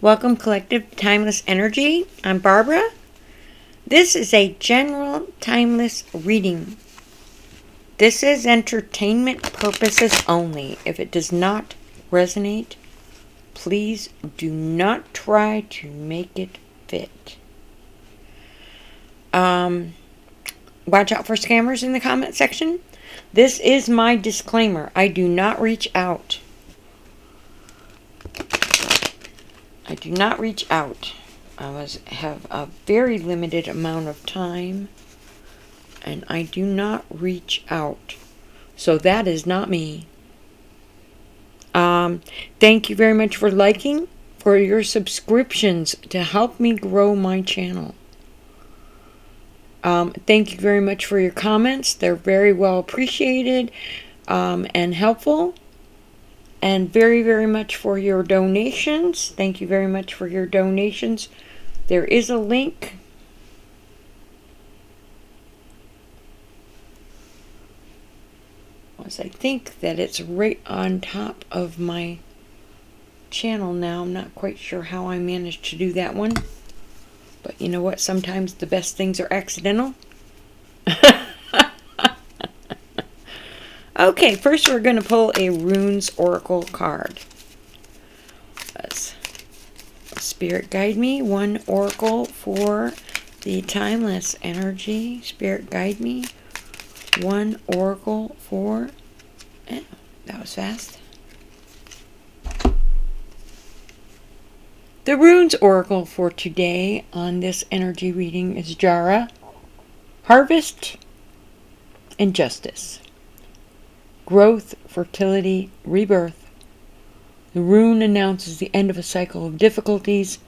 Welcome, Collective Timeless Energy. I'm Barbara. This is a general timeless reading. This is entertainment purposes only. If it does not resonate, please do not try to make it fit. Watch out for scammers in the comment section. This is my disclaimer. I do not reach out. I do not reach out. I have a very limited amount of time, and I do not reach out. So that is not me. Thank you very much for liking, for your subscriptions to help me grow my channel. Thank you very much for your comments. They're very well appreciated and helpful. And very, very much for your donations. Thank you very much for your donations. There is a link. I think that it's right on top of my channel now. I'm not quite sure how I managed to do that one. But you know what? Sometimes the best things are accidental. Okay, first we're going to pull a Runes Oracle card. Let's Spirit guide me. One Oracle for the Timeless Energy. Spirit guide me. One Oracle for... Oh, that was fast. The Runes Oracle for today on this energy reading is Jara, Harvest, and Justice. Growth, fertility, rebirth. The rune announces the end of a cycle of difficulties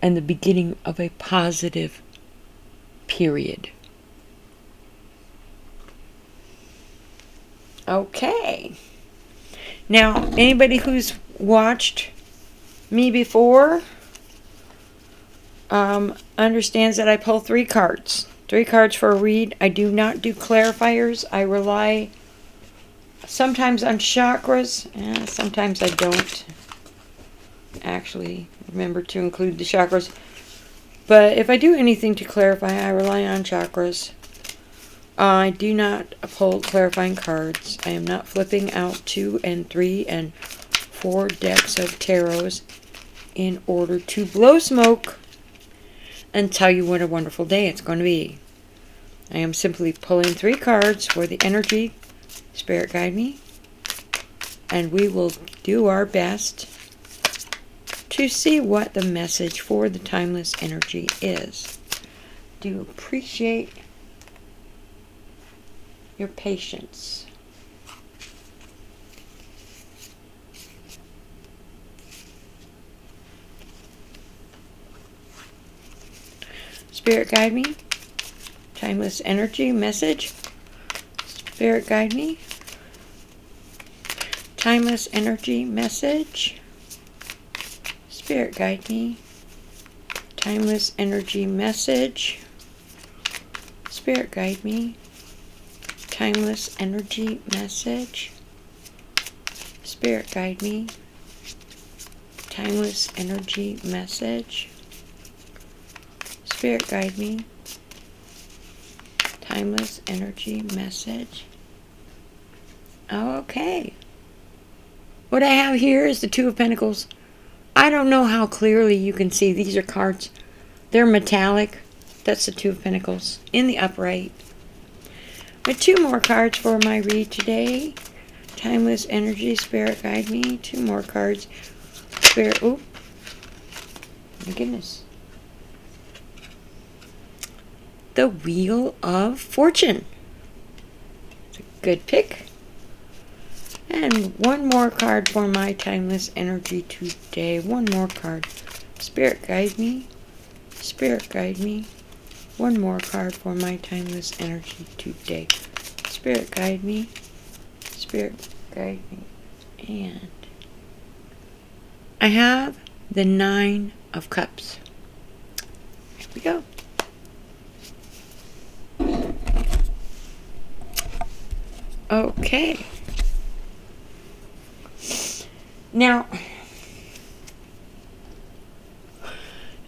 and the beginning of a positive period. Okay. Now, anybody who's watched me before understands that I pull 3 cards. 3 cards for a read. I do not do clarifiers. I rely sometimes on chakras, and sometimes I don't actually remember to include the chakras. But if I do anything to clarify, I rely on chakras. I do not pull clarifying cards. I am not flipping out 2 and 3 and 4 decks of tarots in order to blow smoke and tell you what a wonderful day it's going to be. I am simply pulling 3 cards for the energy. Spirit guide me, and we will do our best to see what the message for the timeless energy is. Do appreciate your patience. Spirit guide me. Timeless energy message. Spirit guide me. Timeless energy message. Spirit guide me. Timeless energy message. Spirit guide me. Timeless energy message. Spirit guide me. Timeless energy message. Spirit guide me. Timeless energy message. Okay. What I have here is the 2 of Pentacles. I don't know how clearly you can see. These are cards. They're metallic. That's the 2 of Pentacles in the upright. But 2 more cards for my read today. Timeless energy. Spirit guide me. 2 more cards. Spirit. Oh, my goodness. The Wheel of Fortune. It's a good pick. And 1 more card for my timeless energy today. 1 more card. Spirit guide me. Spirit guide me. 1 more card for my timeless energy today. Spirit guide me. Spirit guide me. And I have the 9 of Cups. Here we go. Okay.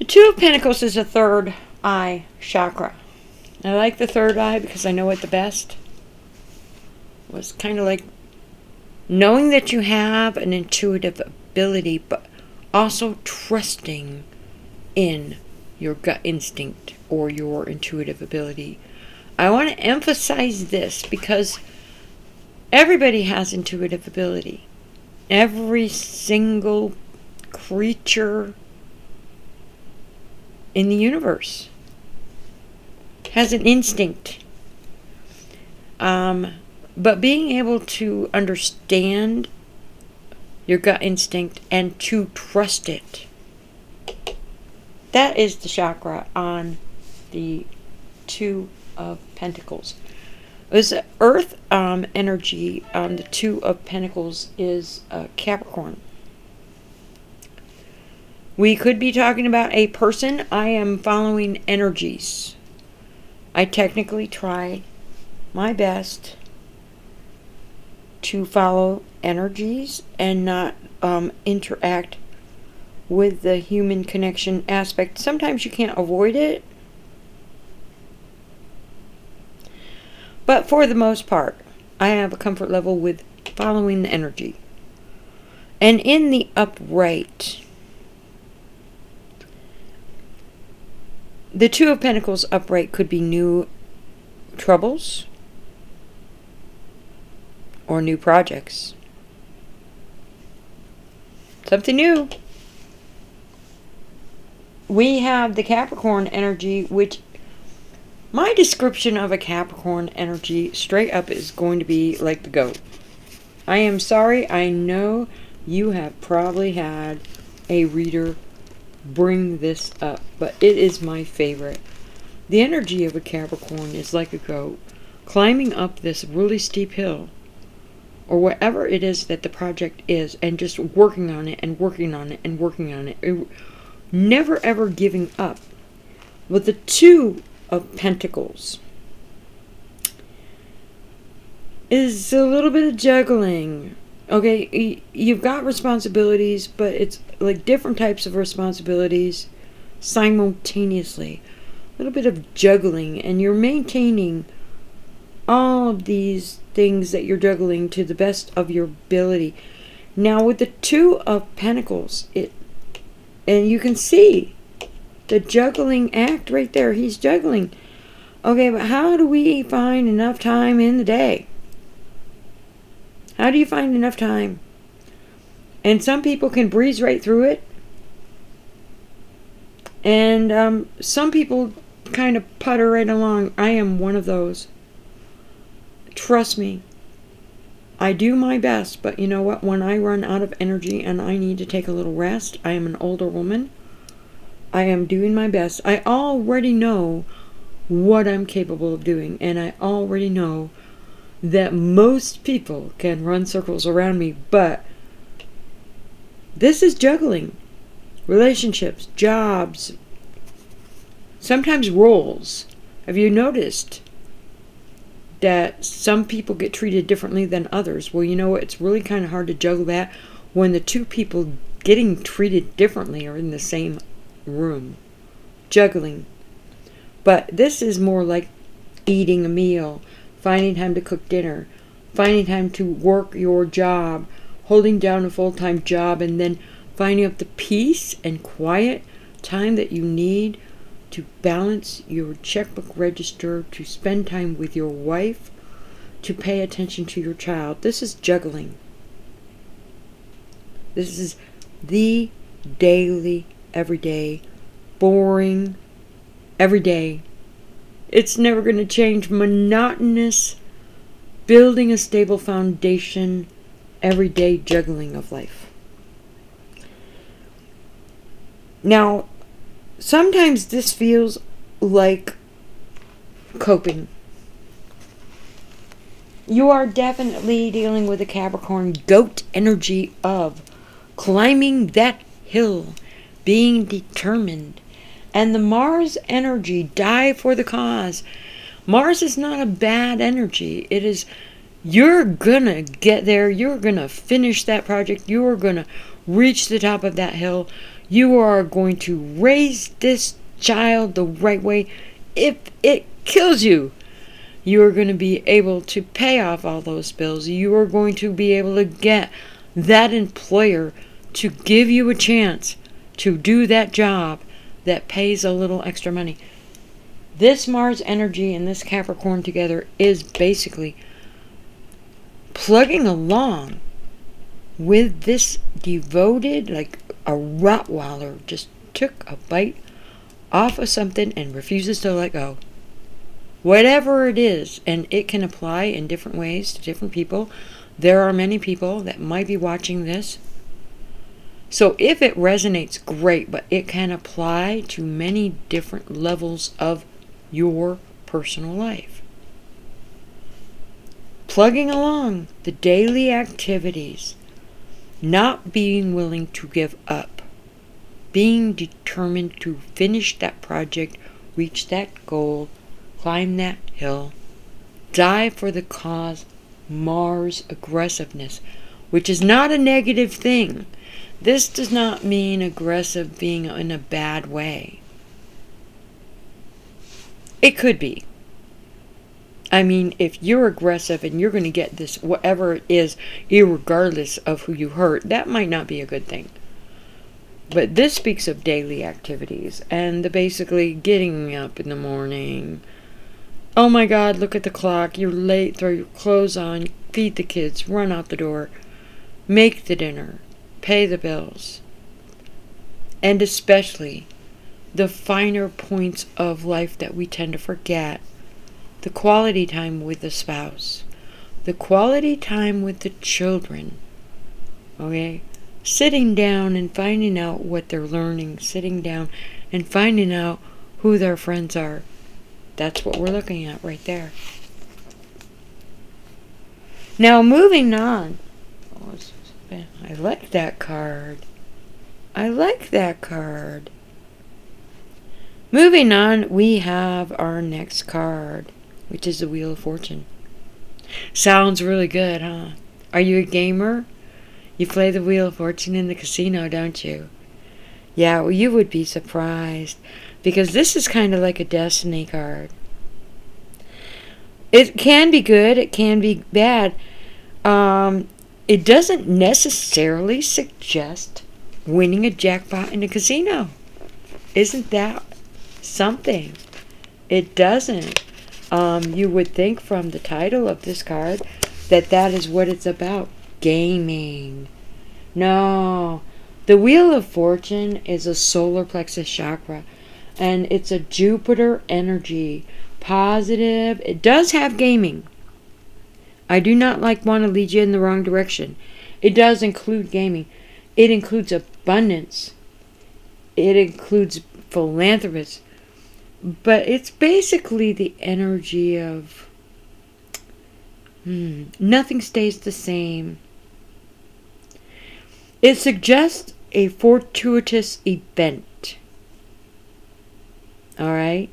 Two of Pentacles is a third eye chakra. I like the third eye because I know it the best. It was kind of like knowing that you have an intuitive ability, but also trusting in your gut instinct or your intuitive ability. I want to emphasize this because everybody has intuitive ability. Every single creature in the universe has an instinct. But being able to understand your gut instinct and to trust it, that is the chakra on the Two of Pentacles. This earth energy on the Two of Pentacles is Capricorn. We could be talking about a person. I am following energies. I technically try my best to follow energies and not interact with the human connection aspect. Sometimes you can't avoid it, but for the most part, I have a comfort level with following the energy. And in the upright, the Two of Pentacles upright could be new troubles or new projects. Something new. We have the Capricorn energy, which my description of a Capricorn energy straight up is going to be like the goat. I am sorry, I know you have probably had a reader bring this up, but it is my favorite. The energy of a Capricorn is like a goat climbing up this really steep hill, or whatever it is that the project is, and just working on it and working on it and working on it. Never ever giving up. With the Two of Pentacles is a little bit of juggling. Okay, you've got responsibilities, but it's like different types of responsibilities simultaneously. A little bit of juggling, and you're maintaining all of these things that you're juggling to the best of your ability. Now with the Two of Pentacles, and you can see the juggling act right there. He's juggling. Okay, but how do we find enough time in the day? How do you find enough time? And some people can breeze right through it. And some people kind of putter right along. I am one of those. Trust me. I do my best, but you know what? When I run out of energy and I need to take a little rest, I am an older woman. I am doing my best. I already know what I'm capable of doing, and I already know that most people can run circles around me, but this is juggling. Relationships, jobs, sometimes roles. Have you noticed that some people get treated differently than others? Well, you know what? It's really kind of hard to juggle that when the two people getting treated differently are in the same room. Juggling. But this is more like eating a meal, finding time to cook dinner, finding time to work your job, holding down a full-time job, and then finding up the peace and quiet time that you need to balance your checkbook register, to spend time with your wife, to pay attention to your child. This is juggling. This is the daily, everyday, boring, everyday. It's never going to change. Monotonous, building a stable foundation, everyday juggling of life. Now, sometimes this feels like coping. You are definitely dealing with a Capricorn goat energy of climbing that hill, being determined. And the Mars energy, die for the cause. Mars is not a bad energy. It is, you're gonna get there. You're gonna finish that project. You're gonna reach the top of that hill. You are going to raise this child the right way. If it kills you, you are going to be able to pay off all those bills. You are going to be able to get that employer to give you a chance to do that job that pays a little extra money. This Mars energy and this Capricorn together is basically plugging along with this devoted, like a Rottweiler just took a bite off of something and refuses to let go. Whatever it is, and it can apply in different ways to different people. There are many people that might be watching this. So if it resonates, great, but it can apply to many different levels of your personal life. Plugging along the daily activities, not being willing to give up, being determined to finish that project, reach that goal, climb that hill, die for the cause, Mars aggressiveness, which is not a negative thing. This does not mean aggressive being in a bad way. It could be. I mean, if you're aggressive and you're going to get this, whatever it is, irregardless of who you hurt, that might not be a good thing. But this speaks of daily activities and the basically getting up in the morning. Oh my God, look at the clock. You're late. Throw your clothes on. Feed the kids. Run out the door. Make the dinner. Pay the bills. And especially the finer points of life that we tend to forget. The quality time with the spouse. The quality time with the children. Okay? Sitting down and finding out what they're learning. Sitting down and finding out who their friends are. That's what we're looking at right there. Now, moving on. I like that card. I like that card. Moving on, we have our next card, which is the Wheel of Fortune. Sounds really good, huh? Are you a gamer? You play the Wheel of Fortune in the casino, don't you? Yeah, well, you would be surprised, because this is kind of like a destiny card. It can be good, it can be bad. It doesn't necessarily suggest winning a jackpot in a casino. Isn't that something? It doesn't. You would think from the title of this card that that is what it's about. Gaming. No. The Wheel of Fortune is a solar plexus chakra. And it's a Jupiter energy. Positive. It does have gaming. I do not want to lead you in the wrong direction. It does include gaming. It includes abundance. It includes philanthropists. But it's basically the energy of nothing stays the same. It suggests a fortuitous event. Alright?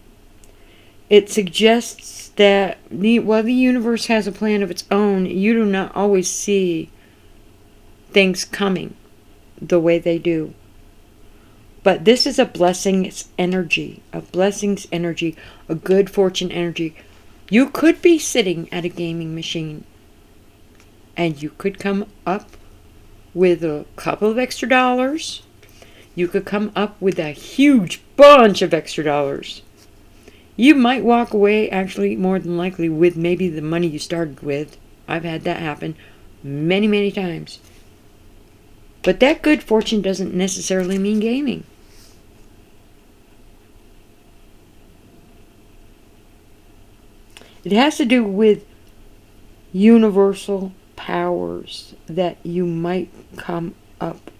It suggests that while the universe has a plan of its own, you do not always see things coming the way they do. But this is a blessings energy, a good fortune energy. You could be sitting at a gaming machine and you could come up with a couple of extra dollars. You could come up with a huge bunch of extra dollars. You might walk away, actually, more than likely, with maybe the money you started with. I've had that happen many, many times. But that good fortune doesn't necessarily mean gaming. It has to do with universal powers that you might come up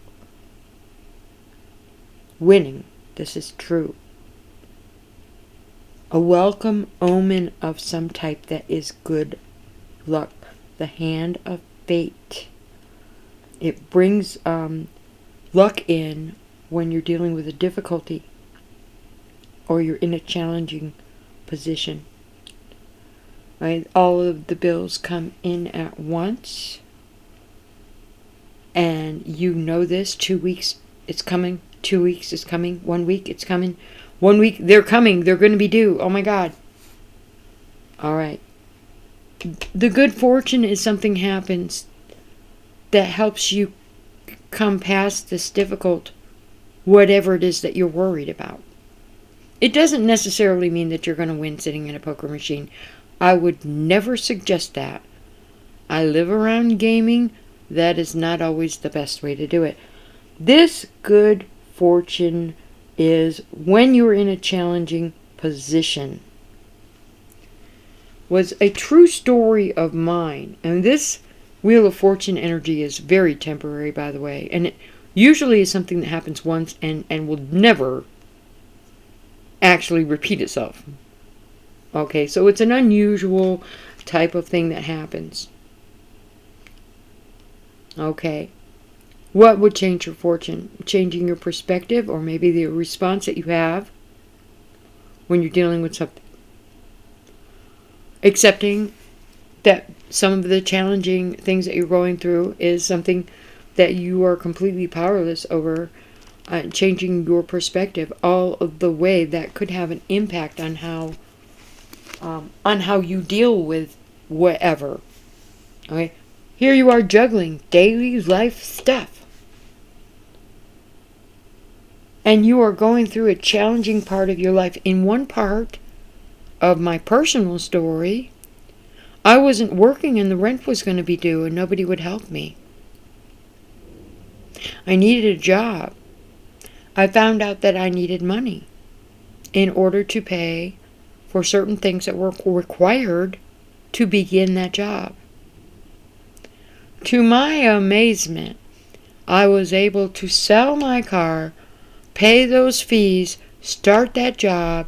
winning. This is true. A welcome omen of some type that is good luck. The hand of fate. It brings luck in when you're dealing with a difficulty or you're in a challenging position. Right? All of the bills come in at once. And you know this, 2 weeks it's coming. 2 weeks is coming. 1 week it's coming. 1 week they're coming. They're going to be due. Oh my God. All right. The good fortune is something happens that helps you come past this difficult whatever it is that you're worried about. It doesn't necessarily mean that you're going to win sitting in a poker machine. I would never suggest that. I live around gaming. That is not always the best way to do it. This good fortune is when you're in a challenging position. Was a true story of mine. And this Wheel of Fortune energy is very temporary, by the way. And it usually is something that happens once and will never actually repeat itself. Okay, so it's an unusual type of thing that happens. Okay. What would change your fortune? Changing your perspective, or maybe the response that you have when you're dealing with something. Accepting that some of the challenging things that you're going through is something that you are completely powerless over. Changing your perspective all of the way that could have an impact on how you deal with whatever. Okay, here you are juggling daily life stuff, and you are going through a challenging part of your life. In one part of my personal story, I wasn't working and the rent was going to be due and nobody would help me. I needed a job. I found out that I needed money in order to pay for certain things that were required to begin that job. To my amazement, I was able to sell my car, pay those fees, start that job,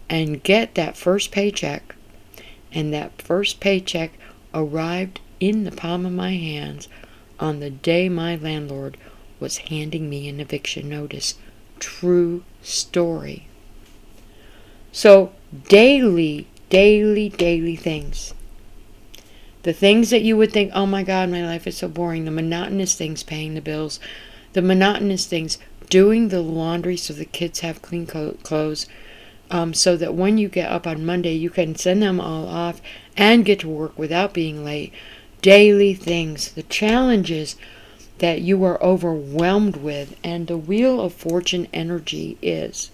and get that first paycheck. And that first paycheck arrived in the palm of my hands on the day my landlord was handing me an eviction notice. True story. So, daily things. The things that you would think, oh my God, my life is so boring. The monotonous things, paying the bills. The monotonous things, doing the laundry so the kids have clean clothes. So that when you get up on Monday, you can send them all off and get to work without being late. Daily things, the challenges that you are overwhelmed with, and the Wheel of Fortune energy is.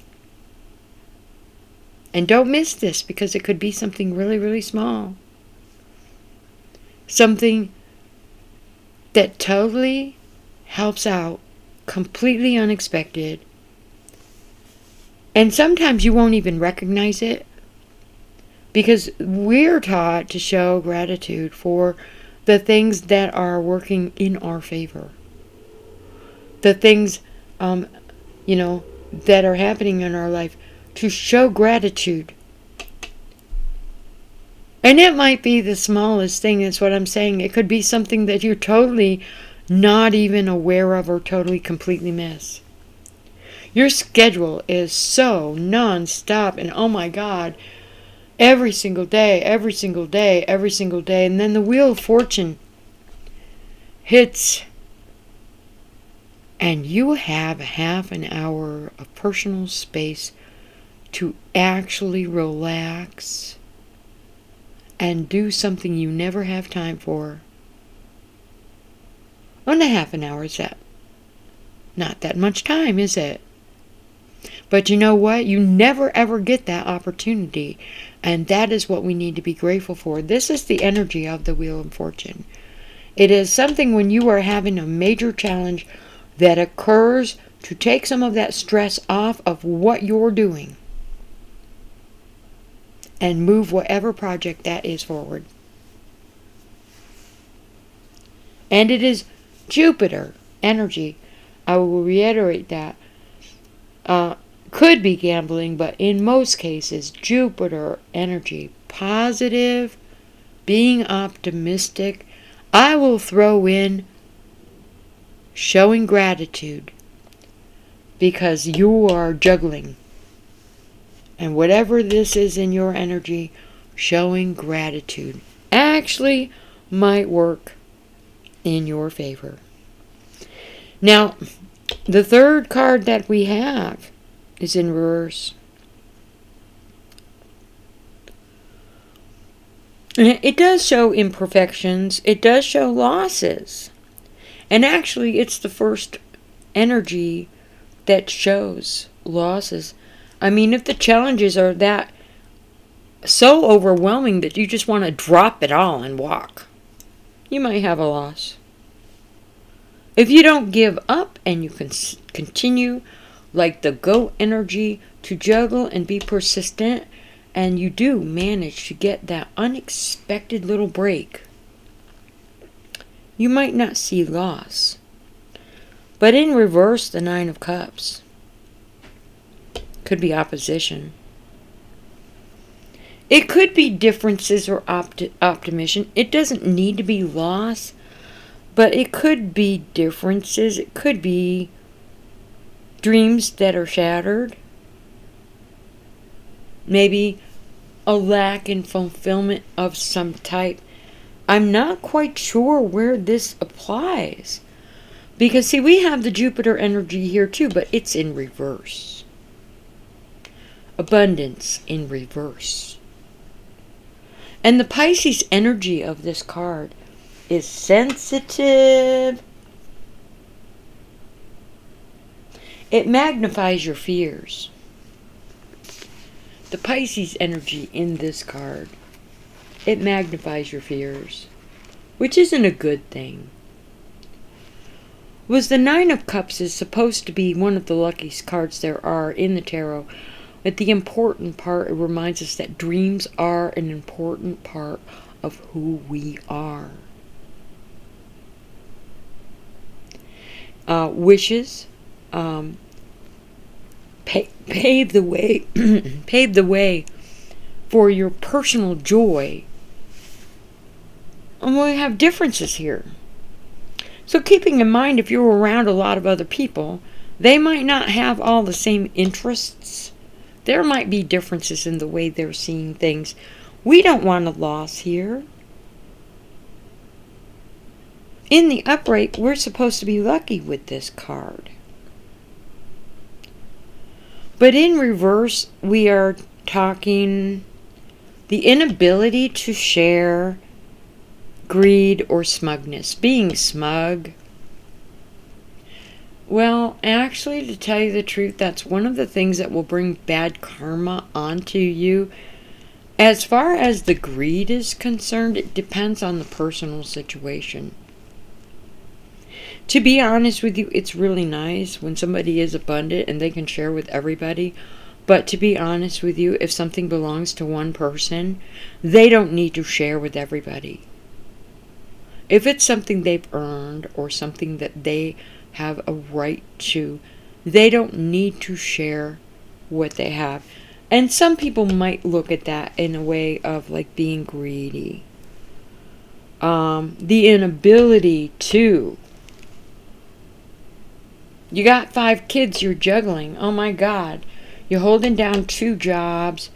And don't miss this, because it could be something really, really small. Something that totally helps out, completely unexpected. And sometimes you won't even recognize it, because we're taught to show gratitude for the things that are working in our favor. The things, that are happening in our life, to show gratitude. And it might be the smallest thing, that's what I'm saying. It could be something that you're totally not even aware of or totally completely miss. Your schedule is so non-stop, and oh my God, every single day, and then the Wheel of Fortune hits, and you have half an hour of personal space to actually relax and do something you never have time for. Well, a half an hour is that? Not that much time, is it? But you know what? You never ever get that opportunity. And that is what we need to be grateful for. This is the energy of the Wheel of Fortune. It is something when you are having a major challenge that occurs to take some of that stress off of what you're doing and move whatever project that is forward. And it is Jupiter energy. I will reiterate that. Could be gambling, but in most cases, Jupiter energy. Positive, being optimistic. I will throw in showing gratitude, because you are juggling. And whatever this is in your energy, showing gratitude actually might work in your favor. Now, The third card that we have is in reverse. It does show imperfections. It does show losses. And actually, it's the first energy that shows losses. I mean, if the challenges are that so overwhelming that you just want to drop it all and walk, you might have a loss. If you don't give up and you can continue like the goat energy to juggle and be persistent, and you do manage to get that unexpected little break, you might not see loss. But in reverse, the Nine of Cups could be opposition. It could be differences or optimism. It doesn't need to be loss, but it could be differences. It could be dreams that are shattered. Maybe a lack in fulfillment of some type. I'm not quite sure where this applies. Because, see, we have the Jupiter energy here too, but it's in reverse. Abundance in reverse. And the Pisces energy of this card is sensitive. It magnifies your fears. The Pisces energy in this card, it magnifies your fears, which isn't a good thing. Was the Nine of Cups is supposed to be one of the luckiest cards there are in the tarot. But the important part, it reminds us that dreams are an important part of who we are. Wishes pave the way, pave the way for your personal joy. And we have differences here. So keeping in mind, if you're around a lot of other people, they might not have all the same interests. There might be differences in the way they're seeing things. We don't want a loss here. In the upright, we're supposed to be lucky with this card. But in reverse, we are talking the inability to share, greed, or smugness. Being smug. Well, actually, to tell you the truth, that's one of the things that will bring bad karma onto you. As far as the greed is concerned, it depends on the personal situation. To be honest with you, it's really nice when somebody is abundant and they can share with everybody. But to be honest with you, if something belongs to one person, they don't need to share with everybody. If it's something they've earned or something that they have a right to, they don't need to share what they have. And some people might look at that in a way of like being greedy. The inability to. You got 5 kids you're juggling. Oh my God. You're holding down 2 jobs.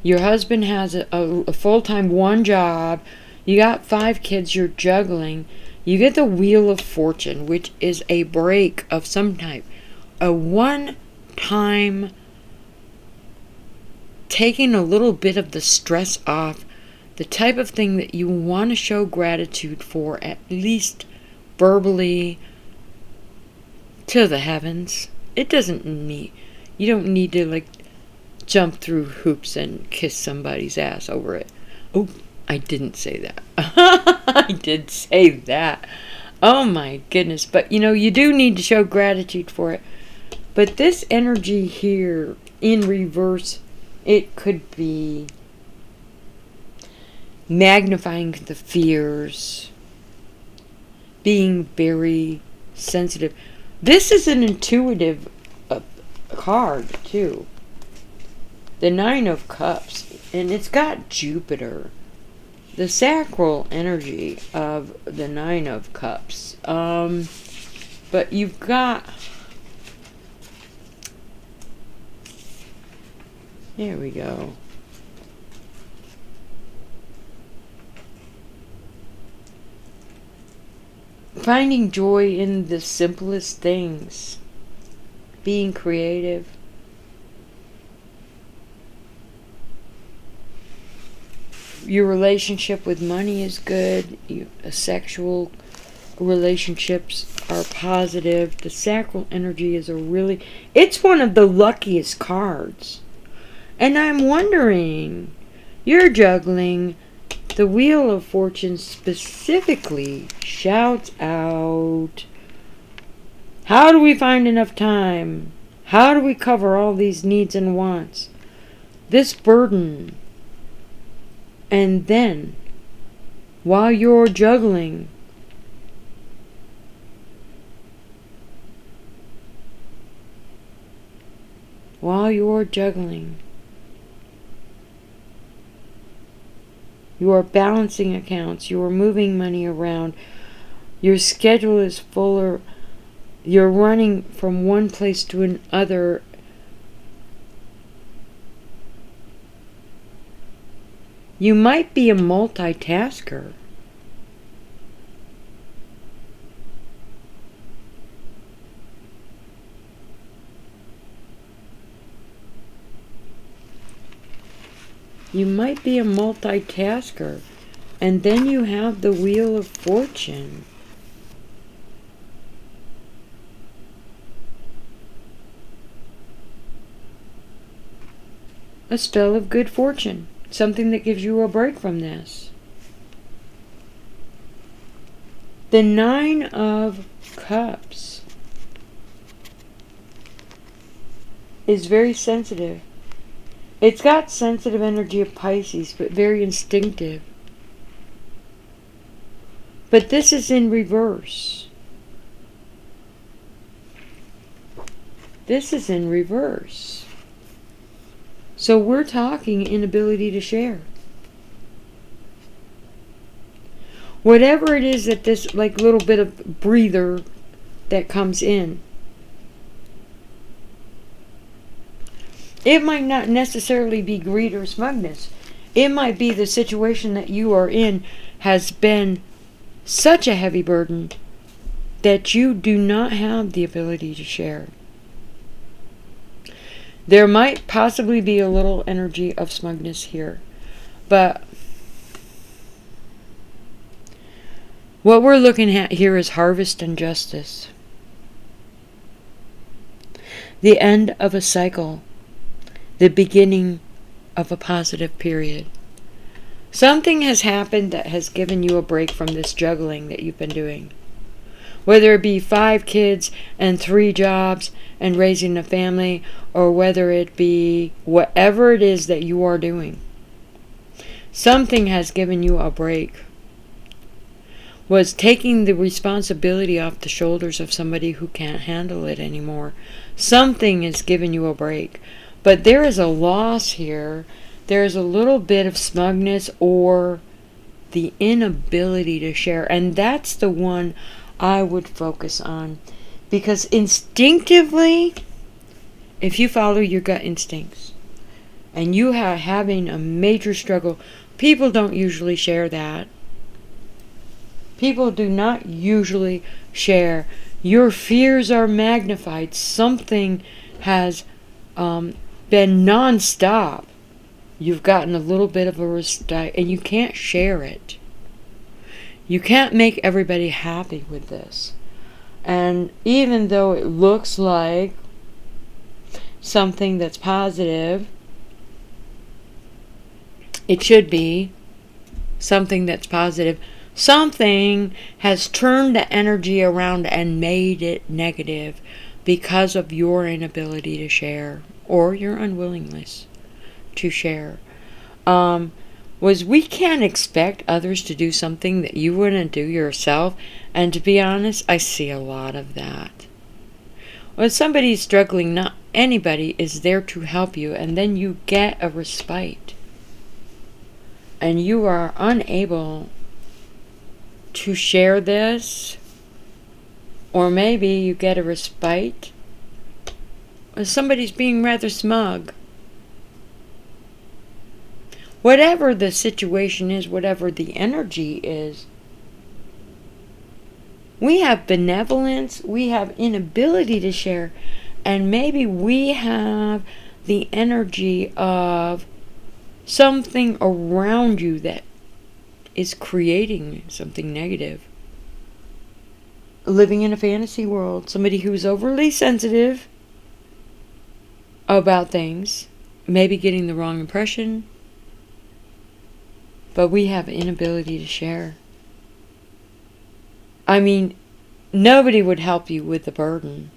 Your husband has a full-time 1 job. You got 5 kids you're juggling. You get the Wheel of Fortune, which is a break of some type. A one-time taking a little bit of the stress off. The type of thing that you want to show gratitude for, at least verbally, to the heavens. It doesn't need, you don't need to like jump through hoops and kiss somebody's ass over it. Oh, I didn't say that. I did say that. Oh my goodness. But you know, you do need to show gratitude for it. But this energy here in reverse, it could be magnifying the fears, being very sensitive. This is an intuitive card too. The Nine of Cups, and it's got Jupiter. The sacral energy of the Nine of Cups. But you've got... Here we go. Finding joy in the simplest things. being creative. Your relationship with money is good. Sexual relationships are positive. The sacral energy is it's one of the luckiest cards. And I'm wondering, you're juggling. The Wheel of Fortune specifically shouts out, how do we find enough time? How do we cover all these needs and wants? This burden. And then, while you're juggling, you are balancing accounts, you are moving money around, your schedule is fuller, you're running from one place to another. You might be a multitasker. You might be a multitasker. And then you have the Wheel of Fortune. A spell of good fortune. Something that gives you a break from this. The Nine of Cups is very sensitive. It's got sensitive energy of Pisces, but very instinctive. But this is in reverse. This is in reverse. So we're talking inability to share. Whatever it is that this like little bit of breather that comes in, it might not necessarily be greed or smugness. It might be the situation that you are in has been such a heavy burden that you do not have the ability to share. There might possibly be a little energy of smugness here, but what we're looking at here is harvest and justice. The end of a cycle. The beginning of a positive period. Something has happened that has given you a break from this juggling that you've been doing. Whether it be 5 kids and 3 jobs and raising a family, or whether it be whatever it is that you are doing. Something has given you a break. Was taking the responsibility off the shoulders of somebody who can't handle it anymore. Something is giving you a break. But there is a loss here. There's a little bit of smugness or the inability to share. And that's the one I would focus on. Because instinctively, if you follow your gut instincts and you are having a major struggle, people don't usually share that. People do not usually share. Your fears are magnified. Something has been non-stop. You've gotten a little bit of a respite and you can't share it. You can't make everybody happy with this. And even though it looks like something that's positive, it should be something that's positive. Something has turned the energy around and made it negative because of your inability to share or your unwillingness to share. We can't expect others to do something that you wouldn't do yourself. And to be honest, I see a lot of that. When somebody's struggling, not anybody is there to help you, and then you get a respite. And you are unable to share this, or maybe you get a respite, or somebody's being rather smug. Whatever the situation is, whatever the energy is, we have benevolence, we have inability to share, And maybe we have the energy of something around you that is creating something negative. Living in a fantasy world, somebody who's overly sensitive about things, maybe getting the wrong impression, but we have inability to share. I mean, nobody would help you with the burden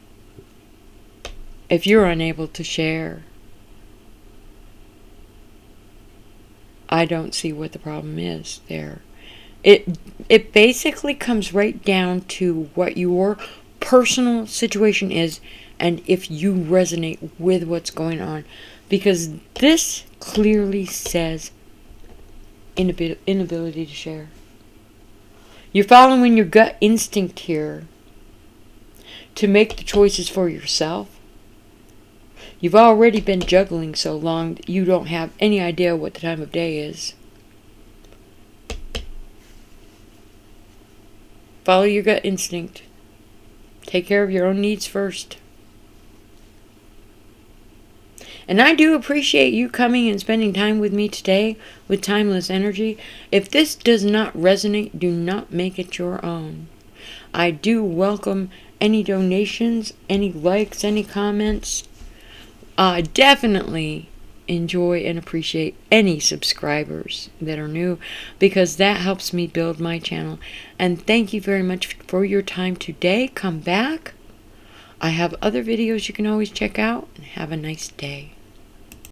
if you're unable to share. I don't see what the problem is there. It basically comes right down to what your personal situation is and if you resonate with what's going on. Because this clearly says inability to share. You're following your gut instinct here to make the choices for yourself. You've already been juggling so long that you don't have any idea what the time of day is. Follow your gut instinct. Take care of your own needs first. And I do appreciate you coming and spending time with me today with Timeless Energy. If this does not resonate, do not make it your own. I do welcome any donations, any likes, any comments. I definitely enjoy and appreciate any subscribers that are new because that helps me build my channel. And thank you very much for your time today. Come back. I have other videos you can always check out, and have a nice day.